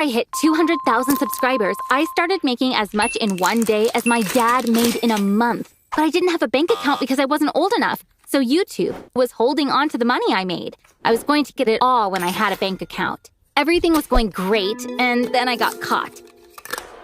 I hit 200,000 subscribers, I started making as much in one day as my dad made in a month. But I didn't have a bank account because I wasn't old enough. So YouTube was holding on to the money I made. I was going to get it all when I had a bank account. Everything was going great, and then I got caught.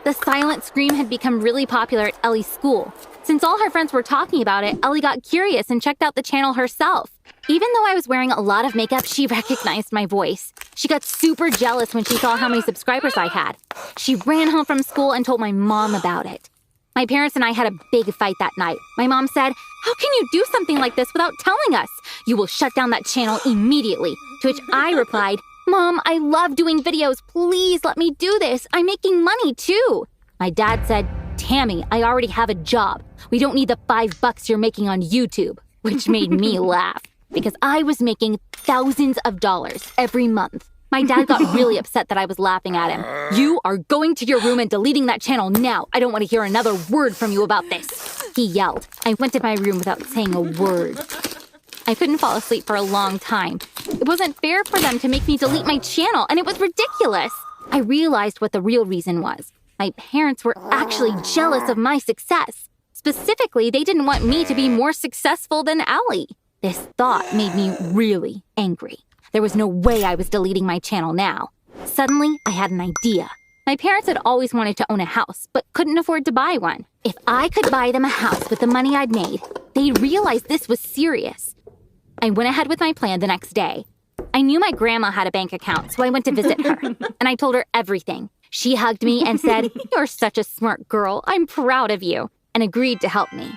The silent scream had become really popular at Ellie's school. Since all her friends were talking about it, Ellie got curious and checked out the channel herself. Even though I was wearing a lot of makeup, she recognized my voice. She got super jealous when she saw how many subscribers I had. She ran home from school and told my mom about it. My parents and I had a big fight that night. My mom said, "How can you do something like this without telling us? You will shut down that channel immediately." To which I replied, "Mom, I love doing videos. Please let me do this. I'm making money too." My dad said, "Tammy, I already have a job. We don't need the $5 you're making on YouTube," which made me laugh because I was making thousands of dollars every month. My dad got really upset that I was laughing at him. "You are going to your room and deleting that channel now. I don't want to hear another word from you about this," he yelled. I went to my room without saying a word. I couldn't fall asleep for a long time. It wasn't fair for them to make me delete my channel, and it was ridiculous. I realized what the real reason was. My parents were actually jealous of my success. Specifically, they didn't want me to be more successful than Ellie. This thought made me really angry. There was no way I was deleting my channel now. Suddenly, I had an idea. My parents had always wanted to own a house, but couldn't afford to buy one. If I could buy them a house with the money I'd made, they'd realize this was serious. I went ahead with my plan the next day. I knew my grandma had a bank account, so I went to visit her, and I told her everything. She hugged me and said, "You're such a smart girl. I'm proud of you," and agreed to help me.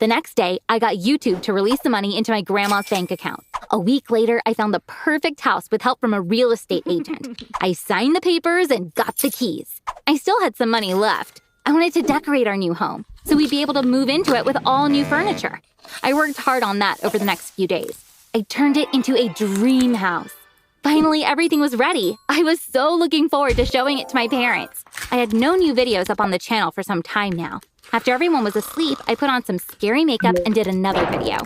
The next day, I got YouTube to release the money into my grandma's bank account. A week later, I found the perfect house with help from a real estate agent. I signed the papers and got the keys. I still had some money left. I wanted to decorate our new home, so we'd be able to move into it with all new furniture. I worked hard on that over the next few days. I turned it into a dream house. Finally, everything was ready. I was so looking forward to showing it to my parents. I had no new videos up on the channel for some time now. After everyone was asleep, I put on some scary makeup and did another video.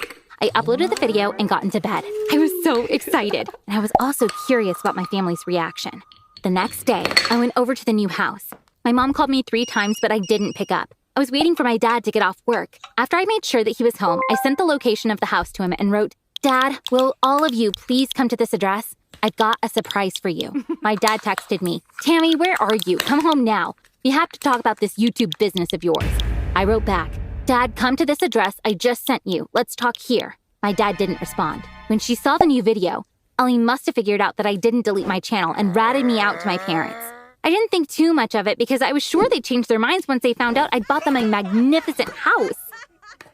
I uploaded the video and got into bed. I was so excited, and I was also curious about my family's reaction. The next day, I went over to the new house. My mom called me 3 times, but I didn't pick up. I was waiting for my dad to get off work. After I made sure that he was home, I sent the location of the house to him and wrote, "Dad, will all of you please come to this address? I've got a surprise for you." My dad texted me, "Tammy, where are you? Come home now. We have to talk about this YouTube business of yours." I wrote back, "Dad, come to this address I just sent you. Let's talk here." My dad didn't respond. When she saw the new video, Ellie must have figured out that I didn't delete my channel and ratted me out to my parents. I didn't think too much of it because I was sure they'd change their minds once they found out I'd bought them a magnificent house.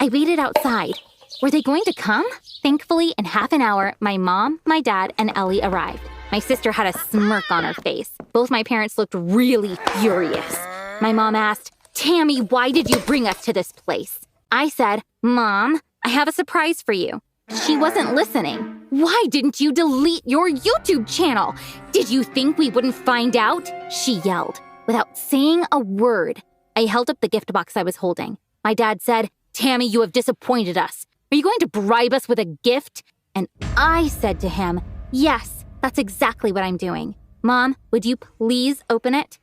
I waited outside. Were they going to come? Thankfully, in half an hour, my mom, my dad, and Ellie arrived. My sister had a smirk on her face. Both my parents looked really furious. My mom asked, "Tammy, why did you bring us to this place?" I said, "Mom, I have a surprise for you." She wasn't listening. "Why didn't you delete your YouTube channel? Did you think we wouldn't find out?" she yelled. Without saying a word, I held up the gift box I was holding. My dad said, "Tammy, you have disappointed us. Are you going to bribe us with a gift?" And I said to him, "Yes, that's exactly what I'm doing. Mom, would you please open it?"